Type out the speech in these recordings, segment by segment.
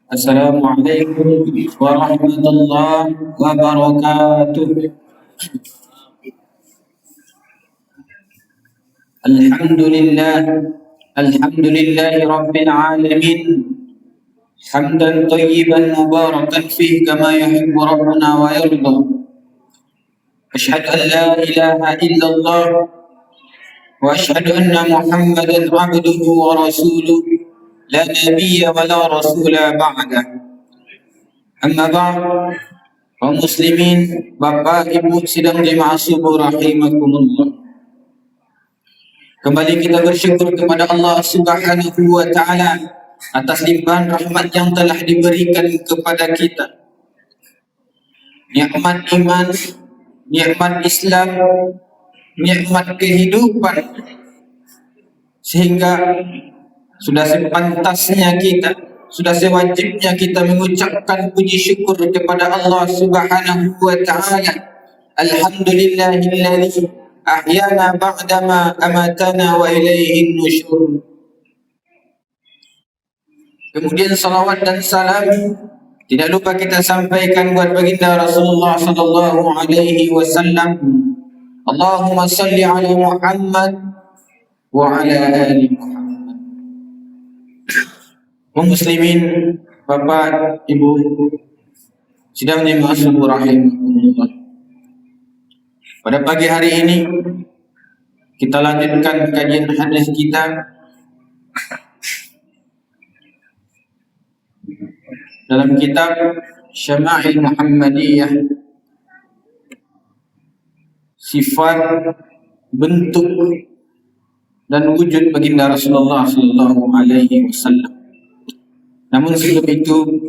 Assalamualaikum warahmatullahi wabarakatuh. Alhamdulillah, alhamdulillahi rabbil alamin. Hamdan tayyiban mubarakan fih kama yuhibbu rabbuna wa yarda. Ashhadu an la ilaha illallah wa ashhadu anna Muhammadan abduhu wa rasuluh. La nabiyya wa la rasula ba'dah. Amma ba'd. Kaum muslimin, Bapak Ibu sidang jemaah subuh rahimakumullah. Kembali kita bersyukur kepada Allah Subhanahu wa taala atas limpahan rahmat yang telah diberikan kepada kita. Nikmat iman, nikmat Islam, nikmat kehidupan, sehingga sudah sepantasnya kita, sudah sewajibnya kita mengucapkan puji syukur kepada Allah Subhanahu wa taala. Alhamdulillahilladzi ahyana ba'dama amatana wa ilaihin nusyur. Kemudian salawat dan salam tidak lupa kita sampaikan buat baginda Rasulullah sallallahu alaihi wasallam. Allahumma salli ala Muhammad wa ala ali Muhammad. Kaum muslimin, Bapak, Ibu sidang jemaah subuh rahimakumullah. Pada pagi hari ini kita lanjutkan kajian hadis kita dalam kitab Syama'il Muhammadiyah, sifat, bentuk dan wujud baginda Rasulullah sallallahu alaihi wasallam. Namun sebelum itu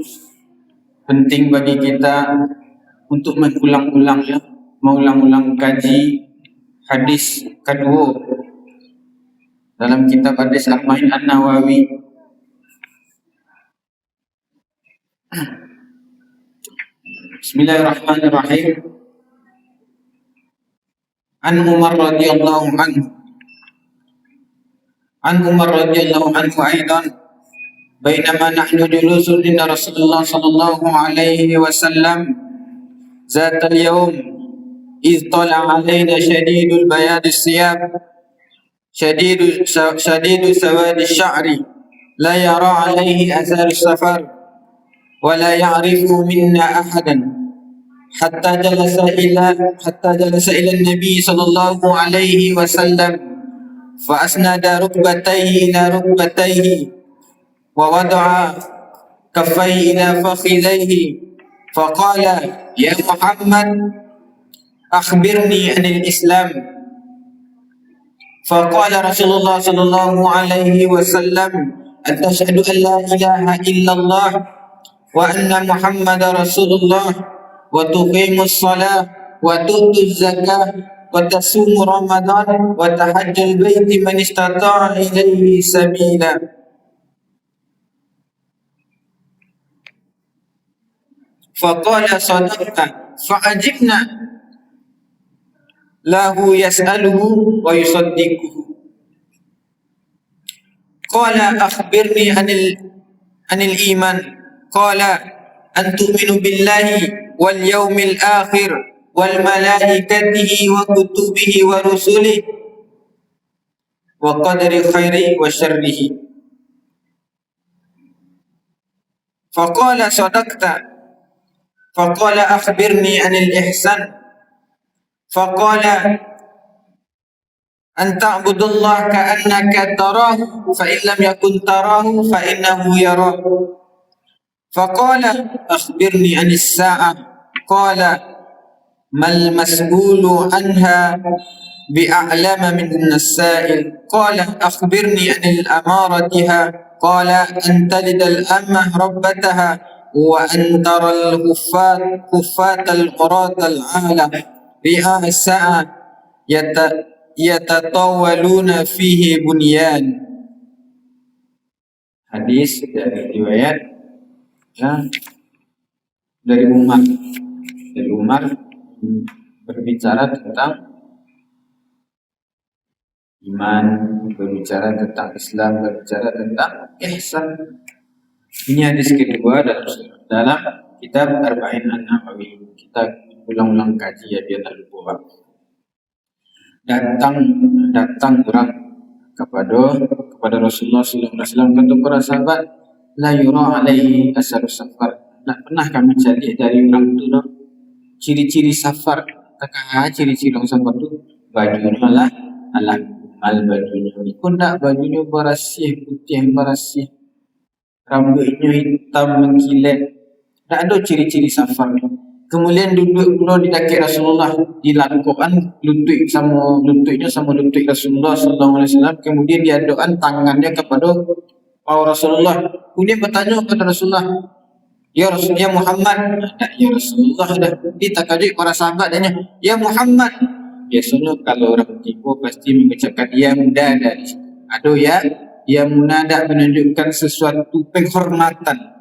penting bagi kita untuk mengulang-ulang kaji hadis kedua dalam kitab hadis Arba'in An-Nawawi. Bismillahirrahmanirrahim. An Umar radhiyallahu anhu aidan bainama nahnu julusun inda Rasulullah sallallahu alaihi wasallam ذات اليوم إذ طلع علينا شديد البياض الثياب شديد سواد الشعر لا يرى عليه أثر السفر ولا يعرف منا أحدا حتى جلس إلى النبي صلى الله عليه وسلم فأسند ركبتيه إلى ركبتيه ووضع كفيه إلى فخذيه فقال يا محمد أخبرني عن الإسلام. فقال رسول الله صلى الله عليه وسلم أن تشهد أن لا إله إلا الله وأن محمد رسول الله وتقيم الصلاة وتؤتي الزكاة وتصوم رمضان وتحج البيت من استطاع إليه سبيلا. فقال صدقت فعجبنا له يسأله ويصدقه. قال أخبرني عن الإيمان. قال أن تؤمن بالله واليوم الآخر والملائكته وكتبه ورسله وقدر خيره وشره. فقال صدقت. فقال أخبرني عن الإحسان. فقال أن تعبد الله كأنك تراه فإن لم يكن تراه فإنه يراك. فقال أخبرني عن الساعة. قال ما المسؤول عنها بأعلم من السائل. قال أخبرني عن الأمارتها. قال أن تلد الأمة ربتها وأن ترى الكفاة العراة العالة رئاء الساعة يتطاولون فيه bunyan. Hadis dari riwayat dari Umar berbicara tentang iman, berbicara tentang Islam, berbicara tentang ihsan. Ini hadis kedua dalam kitab Arba'in An-Nawawi. Kita ulang-ulang kaji ya biar tak lupa. Datang orang kepada Rasulullah sallallahu alaihi wasallam, kata para sahabat, la yura alaihi asarus safar. Tak pernah kami cari dari orang itu no, ciri-ciri safar. Takah ciri-ciri orang safar tu bajunya lah alah al bajunya. Ikut tak bajunya berasih putih berasih, rambutnya hitam mengkilat. Tak ada ciri-ciri safar. Kemudian duduk pula di kaki Rasulullah, dilangkupkan lututnya sama lutut Rasulullah sallallahu alaihi wasallam. Kemudian dia doakan tangannya kepada Rasulullah. Kemudian bertanya kepada Rasulullah, ya Rasulullah Muhammad. Ya Rasulullah dah. Dia tak kaji para sahabat tanya, ya Muhammad. Biasanya kalau orang tipu pasti mengucapkan ya munada. Ada ya munada menunjukkan sesuatu penghormatan,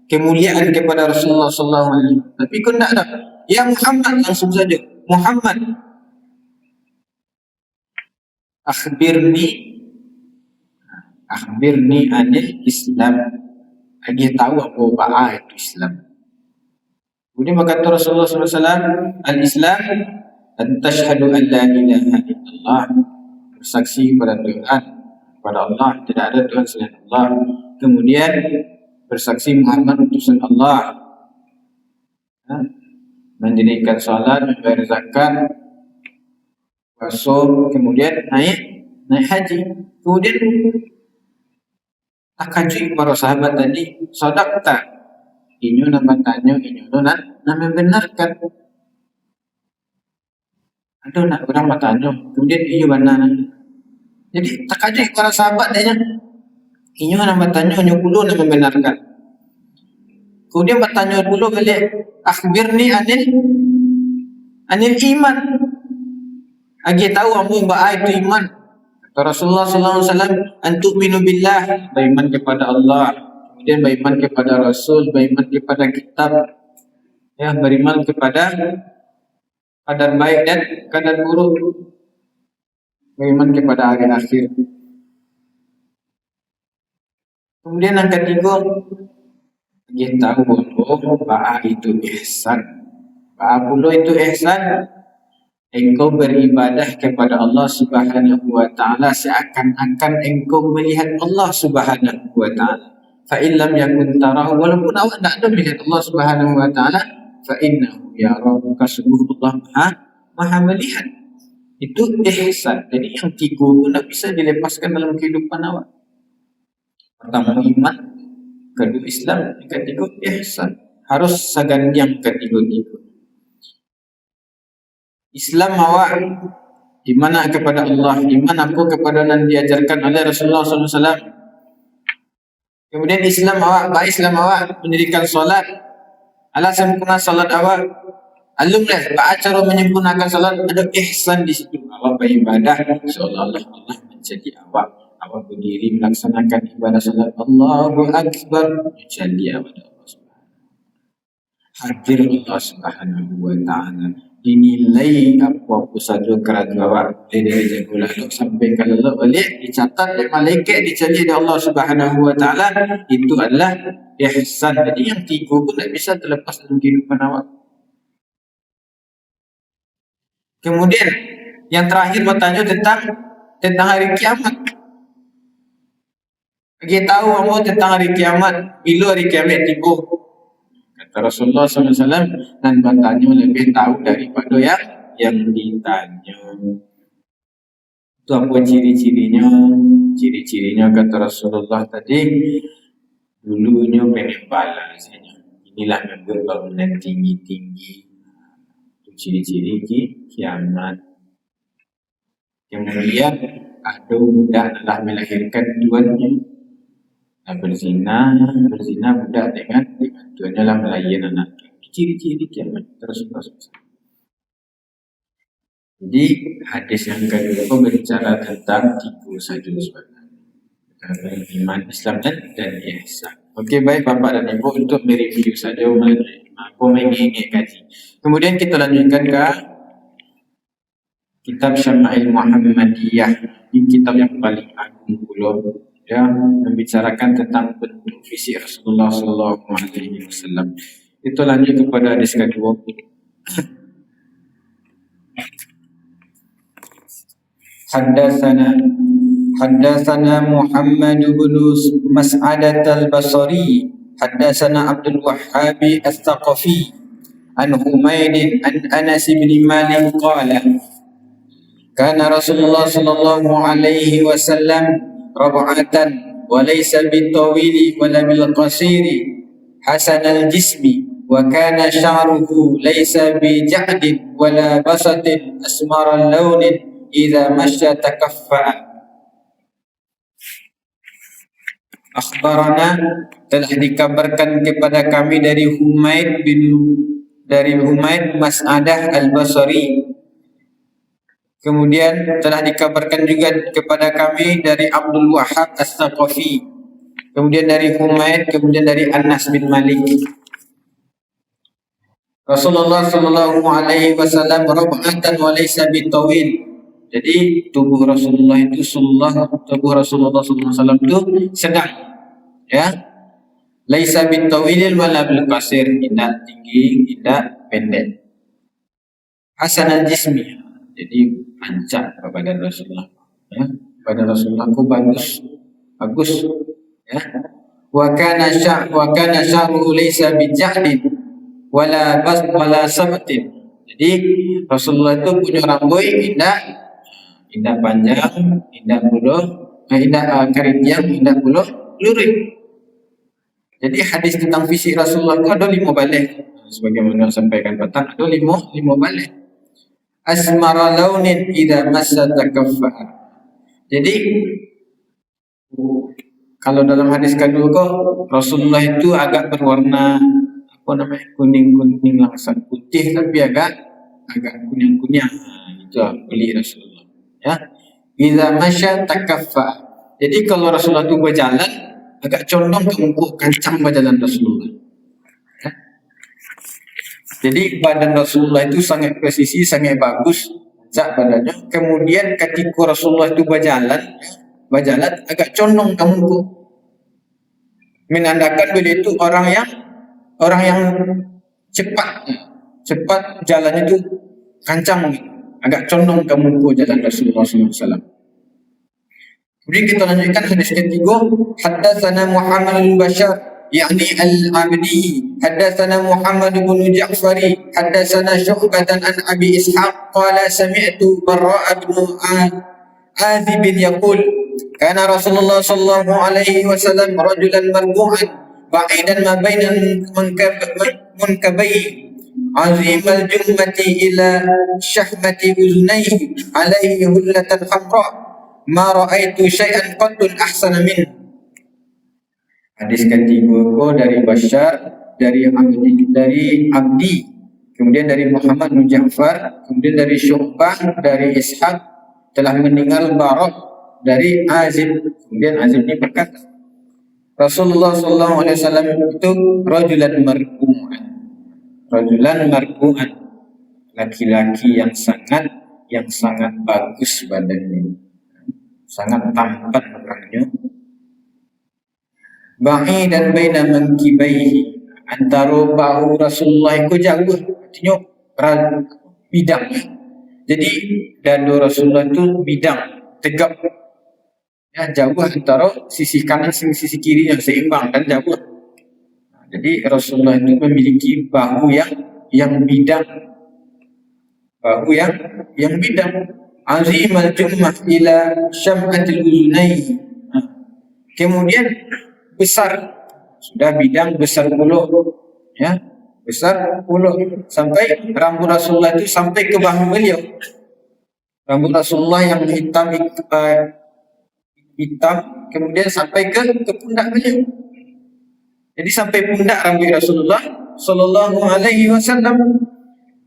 kemuliaan kepada Rasulullah sallallahu alaihi wasallam. Tapi kau tak ada. Ya Muhammad, langsung saja. Muhammad, akhbirni anil Islam. Lagi tahu apa itu Islam. Kemudian berkata Rasulullah sallallahu alaihi wasallam, al-Islam an tashhadu an la ilaha illallah, bersaksi kepada Tuhan, kepada Allah tidak ada Tuhan selain Allah. Kemudian bersaksi Muhammad utusan Allah, mendirikan salat, membayar zakat, puasa, kemudian naik haji. Kemudian tak kaji para sahabat tadi, sadaqta, inyo nama tanya, inyo nak membenarkan. Ada nak orang bertanya, kemudian inyo benar. Jadi tak kaji para sahabat tanya, inyo nama tanya, inyo puluh nak membenarkan. Kemudian bertanya puluh balik, akhbirni anil iman. Agi tahu apa itu iman. Kata Rasulullah sallallahu alaihi wasallam, antu'minu billah, beriman kepada Allah, kemudian beriman kepada Rasul, beriman kepada kitab, ya, beriman kepada qadar baik dan qadar buruk, beriman kepada hari akhir. Kemudian yang ketiga, kita tahu bahwa itu ihsan. Bahwa itu ihsan, engkau beribadah kepada Allah Subhanahu wa taala seakan-akan engkau melihat Allah Subhanahu wa taala. Fa in lam yakun tarahu, walaupun awak tak ada melihat Allah Subhanahu wa taala, fa innahu yarahu, sesungguhnya Allah Maha melihat. Itu ihsan. Jadi yang tiga pun tak bisa dilepaskan dalam kehidupan awak. Pertama iman, kedua Islam, ketiga ihsan. Harus seganjang ketiga-tiga. Islam awak iman kepada Allah, iman aku kepada yang diajarkan oleh Rasulullah sallallahu alaihi wasallam. Kemudian Islam awak, baik Islam awak mendirikan solat. Ala sempurna solat awak. Alumlah cara menyempurnakan solat, ada ihsan di situ. Awak beribadah seolah-olah Allah menjadi awak. Awak berdiri melaksanakan ibadah solat, Allahu Akbar, menjadi awak Allah Subhanahu. Hadir Allah Subhanahu wa taala. Dinilai apa-apa saja kerana awak dari jagulah sampai kalau balik dicatat oleh malaikat, dicari oleh Allah Subhanahu wa taala. Itu adalah ihsan. Jadi yang tiga pun tak bisa terlepas dalam kehidupan awak. Kemudian yang terakhir bertanya tentang hari kiamat. Kita tahu apa tentang hari kiamat, bila hari kiamat tiba. Kata Rasulullah SAW, dan bertanya lebih tahu daripada yang ditanya. Itu apa ciri-cirinya? Ciri-cirinya kata Rasulullah tadi, dulunya penembalan. Inilah bangunan tinggi-tinggi. Itu ciri-ciri kiamat. Kemudian ada budak telah melahirkan tuannya. Berzina budak dengan tuannya lah melayan anak. Ciri-ciri kiamat Rasulullah SAW. Jadi hadis yang kedua berbicara tentang tiga saja sebenarnya, iman, Islam dan ihsan. Okey, baik Bapak dan Ibu, untuk mereview saja apa mengingat kaji. Kemudian kita lanjutkan ke kitab Syama'il Muhammadiyah, ini kitab yang paling agung pula. ya, membicarakan tentang bentuk fisik Rasulullah Sallallahu Alaihi Wasallam. Itu lanjut kepada hadis kedua. Haddatsana Muhammad bin Mas'adah al-Basri, haddatsana Abdul Wahhab al-Thaqafi, an Humayd an Anas bin Malik qala kana Rasulullah sallallahu alaihi wasallam rab'atan wa laysa bitawili wala bil qasiri hasan al-jismi wa kana sya'ruhu laysa bi ja'din wala basatin asmar al-launin idza masya takaffa'a. Akhbarana, telah dikabarkan kepada kami dari Humaid Mas'adah al-Basri. Kemudian telah dikabarkan juga kepada kami dari Abdul Wahhab As-Thaqafi. Kemudian dari Humaid, kemudian dari Anas bin Malik. Rasulullah sallallahu alaihi wasallam rab'atan wa laysa bitawil. Jadi tubuh Rasulullah sallallahu alaihi wasallam itu sedang, ya. Laisa bitawilil wala bil qasir, tidak tinggi, tidak pendek. Hasanal jismi, jadi pancak badan Rasulullah, ya. Badan Rasulullah itu bagus, ya. Wa kana sya'ruhu laysa bija'din wala sabatin. Jadi Rasulullah itu punya rambut indah panjang, indah keriting, indah buluh lurik. Jadi hadis tentang fisik Rasulullah itu ada 5 balik. Sebagaimana sampaikan petang, ada 5 balik. Asmara launin idza massa takaffa. Jadi kalau dalam hadis kedua kok Rasulullah itu agak berwarna kuning langsung, putih tapi agak kuning. Itu kulit Rasulullah, ya. Idza masya takaffa. Jadi kalau Rasulullah itu berjalan agak condong ke muka kancang badan Rasulullah, ya. Jadi badan Rasulullah itu sangat presisi, sangat bagus badannya. Kemudian ketika Rasulullah itu berjalan agak condong ke muka, menandakan beliau itu orang yang cepat jalannya itu kancang, agak condong ke muka jalan Rasulullah SAW. Kemudian kita lanjutkan hadis ketiga. Haddatsana Muhammad bin Bashar yakni al-Abdi, haddatsana Muhammad bin Ja'fari, haddatsana Syu'bah an Abi Ishaq qala sami'tu Barra' bin Azib yaqul kana Rasulullah sallallahu alaihi wasallam rajulan marbu'an ba'idan ma baina munkabayhi azim al-jummati ila syahmati uzunayhi alaihi hullatan hamra ma ra'aitu syai'an qattun ahsana min. Hadis ketiga dari Bashar, dari Abdi, kemudian dari Muhammad bin Ja'far, kemudian dari Syu'bah, dari Ishaq, telah mendengar Barok dari Azib. Kemudian Azib ini berkata, Rasulullah sallallahu alaihi wasallam itu rajulan marbu'an, laki-laki yang sangat bagus badannya, sangat tampan orangnya. Ba'idan baina mankibaihi, antara bahu Rasulullah itu jauh, artinya bidang. Jadi dada Rasulullah itu bidang, tegap, ya, jauh antara sisi kanan dan sisi kiri yang seimbang dan jauh. Jadi Rasulullah itu memiliki bahu yang bidang, azimal jummah ila syam'atil uzunai. Kemudian besar, sudah bidang besar puluh, ya, besar puluh, sampai rambut Rasulullah itu sampai ke bahu beliau. Rambut Rasulullah yang hitam, kemudian sampai ke pundak beliau. Jadi sampai pundak rambut Rasulullah sallallahu alaihi wasallam.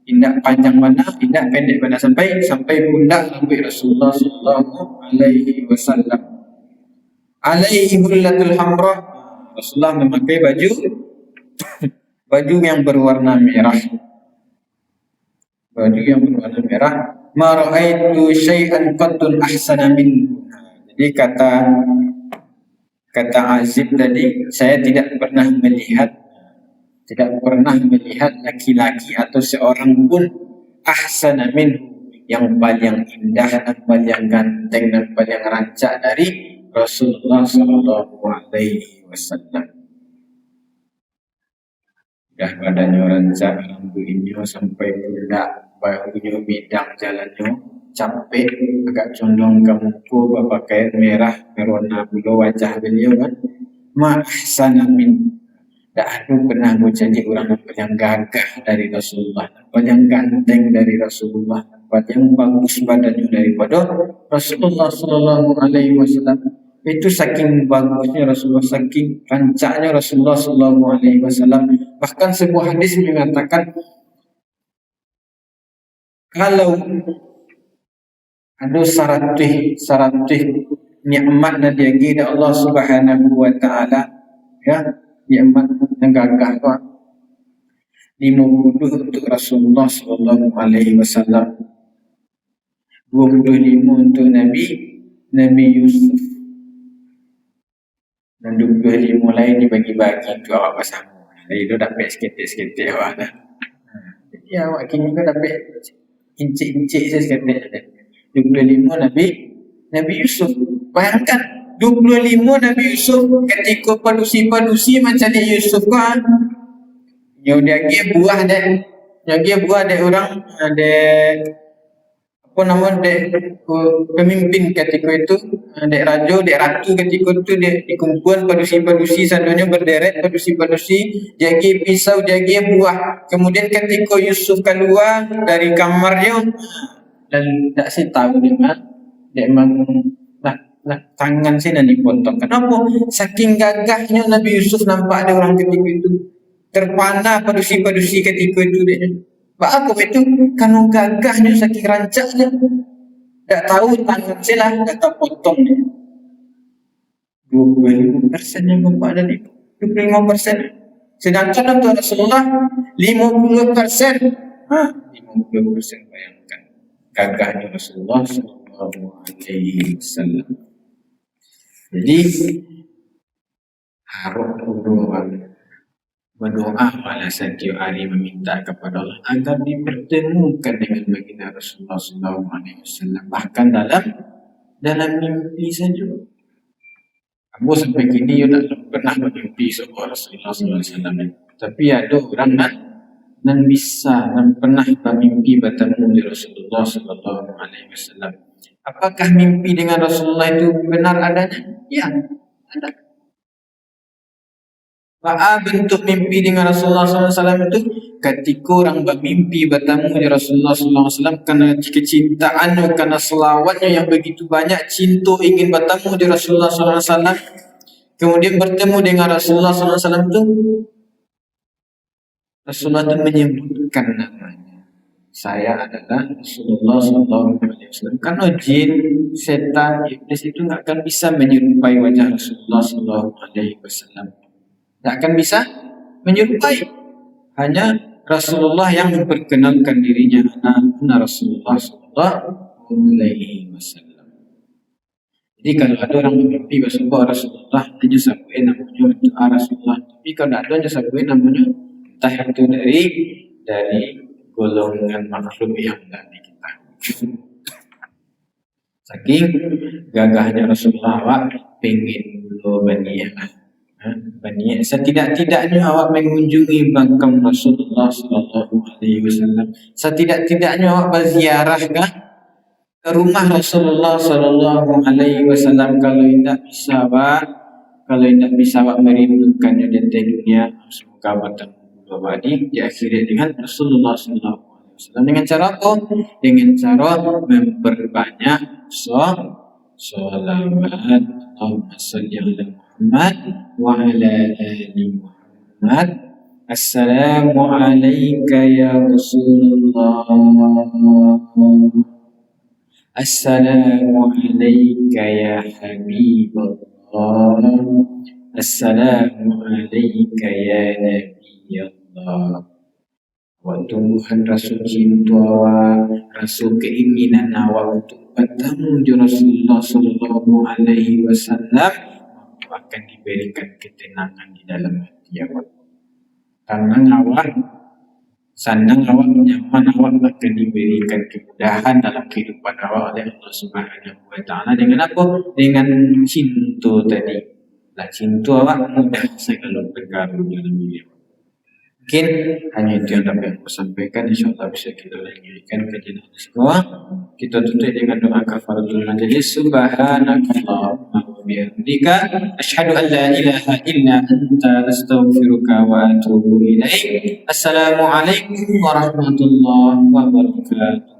Tidak panjang mana, tidak pendek mana, sampai pundak rambut Rasulullah sallallahu alaihi wasallam. Alaihi hullatul hamra, Rasulullah memakai baju yang berwarna merah. Ma ra'aitu syai'an qattun ahsana min. Jadi kata kata Azib tadi, saya tidak pernah melihat laki-laki atau seorang pun ahsana minhu, yang paling indah dan paling ganteng dan paling rancak dari Rasulullah sallallahu alaihi wasallam. Dah badannya rancak, rambutnya sampai bulat, bahunya bidang jalannya, capek, agak condong ke muka, berpakaian merah, merona bulu wajah beliau kan. Ma ahsana min. Tak ada pernah menjadi orang yang gagah dari Rasulullah, yang ganteng dari Rasulullah, yang bagus badannya daripada Rasulullah sallallahu alaihi wasallam. Itu saking bagusnya Rasulullah, saking rancaknya Rasulullah sallallahu alaihi wasallam. Bahkan sebuah hadis mengatakan kalau ada seratus nikmat dan diagi dari Allah Subhanahu wa taala, ya, nikmat yang gagah tu 50 untuk Rasulullah sallallahu alaihi wasallam, 25 untuk Nabi Yusuf, dan 25 lain dibagi-bagi untuk awak bersama. Jadi tu dapat sikit-sikit awak dah. Jadi awak kini tu dapat incik-incik je sikit. 25 Nabi Yusuf. Bayangkan 25 Nabi Yusuf ketika padusi macam ni Yusuf kan. Yang dia buah dek orang dek apa nama dek pemimpin ketika itu, dek raja dek ratu ketika itu, dek dikumpulan padusi sandonya berderet padusi jaga pisau jaga buah. Kemudian ketika Yusuf keluar dari kamarnya dan tak si tahu dia memang tangan sini dipotong. Kenapa? Saking gagahnya Nabi Yusuf, nampak ada orang ketika itu terpana padusi ketika itu dia. Apa itu? Karena gagahnya saking rancaknya. Tak tahu tangan sila, tak tahu potong dia. 25% yang nampak ada itu. 25%. Sedangkan untuk Rasulullah 50%. 50% bayangkan gagahnya Rasulullah sallallahu alaihi wasallam. Jadi harus berdoa pada setiap hari meminta kepada Allah agar dipertemukan dengan baginda Rasulullah sallallahu alaihi wasallam, bahkan dalam mimpi saja. Kamu sampai kini tak pernah bermimpi sama Rasulullah sallallahu alaihi wasallam, tapi ada orang dan bisa dan pernah bermimpi bertemu dengan Rasulullah sallallahu alaihi wasallam. Apakah mimpi dengan Rasulullah itu benar adanya? Ya, ada. Apa bentuk mimpi dengan Rasulullah SAW itu? Ketika orang bermimpi bertemu dengan Rasulullah SAW karena kecintaannya, karena selawatnya yang begitu banyak, cinta ingin bertemu dengan Rasulullah SAW, kemudian bertemu dengan Rasulullah SAW itu, Rasulullah itu menyebutkan namanya. Saya adalah Rasulullah SAW. Karena jin, setan, iblis itu tidak akan bisa menyerupai wajah Rasulullah SAW. Tak akan bisa menyerupai. Hanya Rasulullah yang memperkenalkan dirinya, ana Rasulullah sallallahu alaihi wasallam. Jadi kalau ada orang bermimpi Rasulullah hanya sabuin namanya untuk Rasulullah. Tapi kalau ada hanya sabuin namanya entah itu dari golongan makhluk yang tidak diketahui. Saking gagahnya Rasulullah, awak pengen dulu banialah. Setidak-tidaknya awak mengunjungi makam Rasulullah sallallahu alaihi wasallam. Setidak-tidaknya awak berziarah ke rumah Rasulullah sallallahu alaihi wasallam. Kalau tidak bisa awak merindukannya di dunia, semoga bertemu di akhirat dengan Rasulullah sallallahu alaihi wasallam. Dengan cara apa? Dengan cara memperbanyak salawat. Allahumma shalli ala Muhammad wa ala ali Muhammad. Assalamu alayka ya Rasulullah. Assalamu alayka ya Habibullah. Assalamu alayka ya Nabiyullah. Wa Tuhan Rasul cinta, Rasul keinginan awak untuk bertemu dengan Rasulullah sallallahu alaihi wasallam, itu akan diberikan ketenangan di dalam hati awak. Tenang awak, senang awak, nyaman awak, akan diberikan kemudahan dalam kehidupan awak oleh Allah Subhanahu wa Ta'ala. Dengan apa? Dengan cinta tadi. Lah cinta awak mudah segala perkara dalam diri awak. Mungkin hanya itu yang dapat aku sampaikan. InsyaAllah bisa kita lanjutkan kajian semua. Kita tutup dengan doa kafaratul majlis. Subhanakallahumma wa bihamdika asyhadu an la ilaha illa anta astaghfiruka wa atubu ilaik. Assalamualaikum warahmatullahi wabarakatuh.